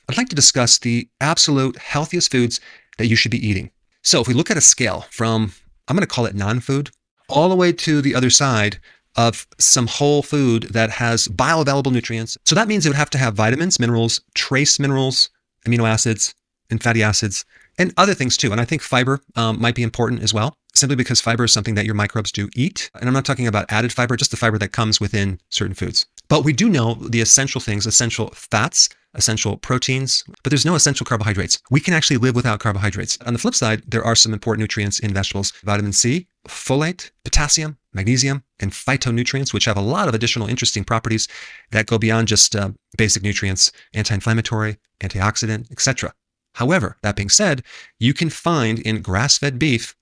I'd like to discuss the absolute healthiest foods that you should be eating. So if we look at a scale from, I'm going to call it non-food, all the way to the other side of some whole food that has bioavailable nutrients. So that means it would have to have vitamins, minerals, trace minerals, amino acids, and fatty acids, and other things too. And I think fiber might be important as well, simply because fiber is something that your microbes do eat. And I'm not talking about added fiber, just the fiber that comes within certain foods. But we do know the essential things, essential fats, essential proteins, but there's no essential carbohydrates. We can actually live without carbohydrates. On the flip side, there are some important nutrients in vegetables: vitamin C, folate, potassium, magnesium, and phytonutrients, which have a lot of additional interesting properties that go beyond just basic nutrients, anti-inflammatory, antioxidant, etc. However, that being said, you can find in grass-fed beef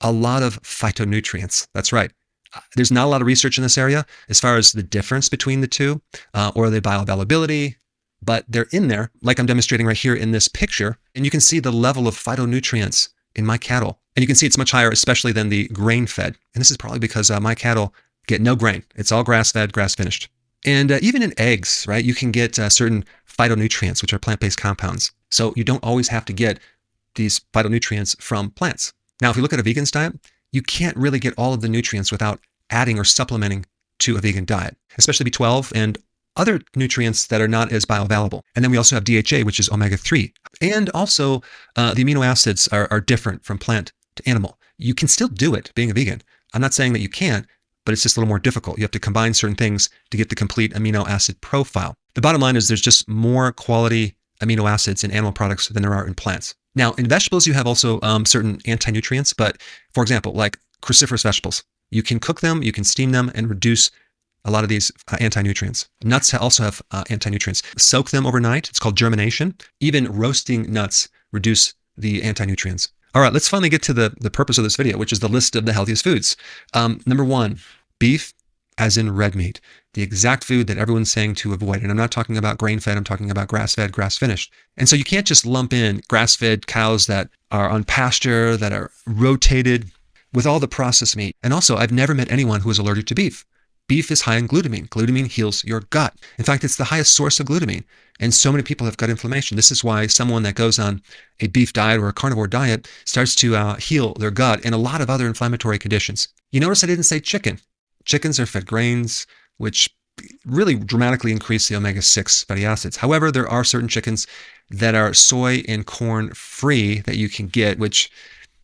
a lot of phytonutrients. That's right. There's not a lot of research in this area as far as the difference between the two or the bioavailability, but they're in there, like I'm demonstrating right here in this picture. And you can see the level of phytonutrients in my cattle. And you can see it's much higher, especially than the grain-fed. And this is probably because my cattle get no grain. It's all grass-fed, grass-finished. And even in eggs, right, you can get certain phytonutrients, which are plant-based compounds. So you don't always have to get these phytonutrients from plants. Now, if you look at a vegan's diet, you can't really get all of the nutrients without adding or supplementing to a vegan diet, especially B12 and other nutrients that are not as bioavailable. And then we also have DHA, which is omega-3. And also the amino acids are different from plant to animal. You can still do it being a vegan. I'm not saying that you can't, but it's just a little more difficult. You have to combine certain things to get the complete amino acid profile. The bottom line is there's just more quality amino acids in animal products than there are in plants. Now, in vegetables, you have also certain anti-nutrients, but for example, like cruciferous vegetables, you can cook them, you can steam them, and reduce a lot of these anti-nutrients. Nuts also have anti-nutrients. Soak them overnight. It's called germination. Even roasting nuts reduce the anti-nutrients. All right, let's finally get to the purpose of this video, which is the list of the healthiest foods. Number one, beef, as in red meat, the exact food that everyone's saying to avoid. And I'm not talking about grain-fed, I'm talking about grass-fed, grass-finished. And so you can't just lump in grass-fed cows that are on pasture, that are rotated with all the processed meat. And also, I've never met anyone who is allergic to beef. Beef is high in glutamine. Glutamine heals your gut. In fact, it's the highest source of glutamine. And so many people have gut inflammation. This is why someone that goes on a beef diet or a carnivore diet starts to heal their gut and a lot of other inflammatory conditions. You notice I didn't say chicken. Chickens are fed grains, which really dramatically increase the omega-6 fatty acids. However, there are certain chickens that are soy and corn free that you can get, which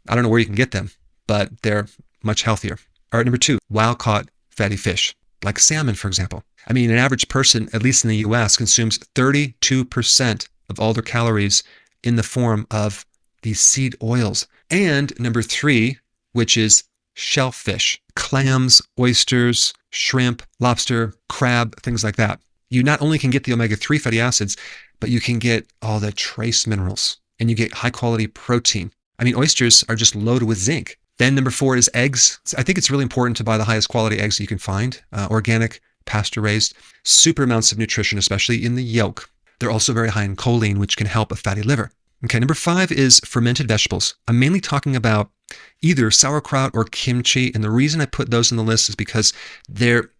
I don't know where you can get them, but they're much healthier. All right, number two, wild-caught fatty fish, like salmon, for example. I mean, an average person, at least in the US, consumes 32% of all their calories in the form of these seed oils. And number three, which is shellfish, clams, oysters, shrimp, lobster, crab, things like that. You not only can get the omega-3 fatty acids, but you can get all the trace minerals and you get high quality protein. I mean, oysters are just loaded with zinc. Then number four is eggs. I think it's really important to buy the highest quality eggs that you can find, organic, pasture-raised, super amounts of nutrition, especially in the yolk. They're also very high in choline, which can help a fatty liver. Okay, number five is fermented vegetables. I'm mainly talking about either sauerkraut or kimchi, and the reason I put those on the list is because they're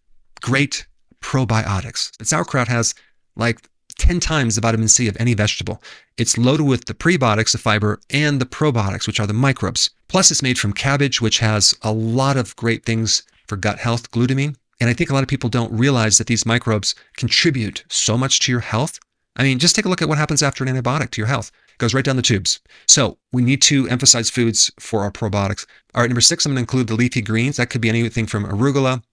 great probiotics. But sauerkraut has like 10 times the vitamin C of any vegetable. It's loaded with the prebiotics, the fiber, and the probiotics, which are the microbes. Plus, it's made from cabbage, which has a lot of great things for gut health, glutamine. And I think a lot of people don't realize that these microbes contribute so much to your health. I mean, just take a look at what happens after an antibiotic to your health. It goes right down the tubes. So we need to emphasize foods for our probiotics. All right, number six, I'm going to include the leafy greens. That could be anything from arugula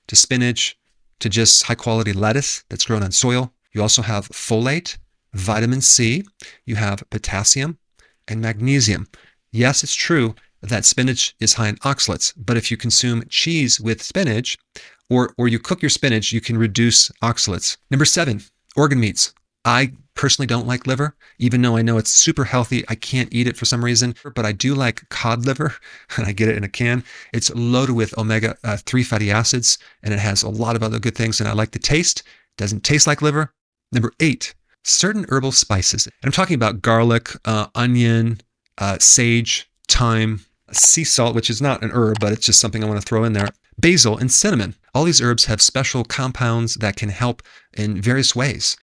to spinach to just high quality lettuce that's grown on soil. You also have folate, vitamin C, you have potassium, and magnesium. Yes, it's true that spinach is high in oxalates, but if you consume cheese with spinach, or you cook your spinach, you can reduce oxalates. Number seven, organ meats. I personally don't like liver, even though I know it's super healthy. I can't eat it for some reason, but I do like cod liver, and I get it in a can. It's loaded with omega-3 fatty acids, and it has a lot of other good things, and I like the taste. It doesn't taste like liver. Number eight, certain herbal spices. And I'm talking about garlic, onion, sage, thyme, sea salt, which is not an herb, but it's just something I want to throw in there, basil, and cinnamon. All these herbs have special compounds that can help in various ways.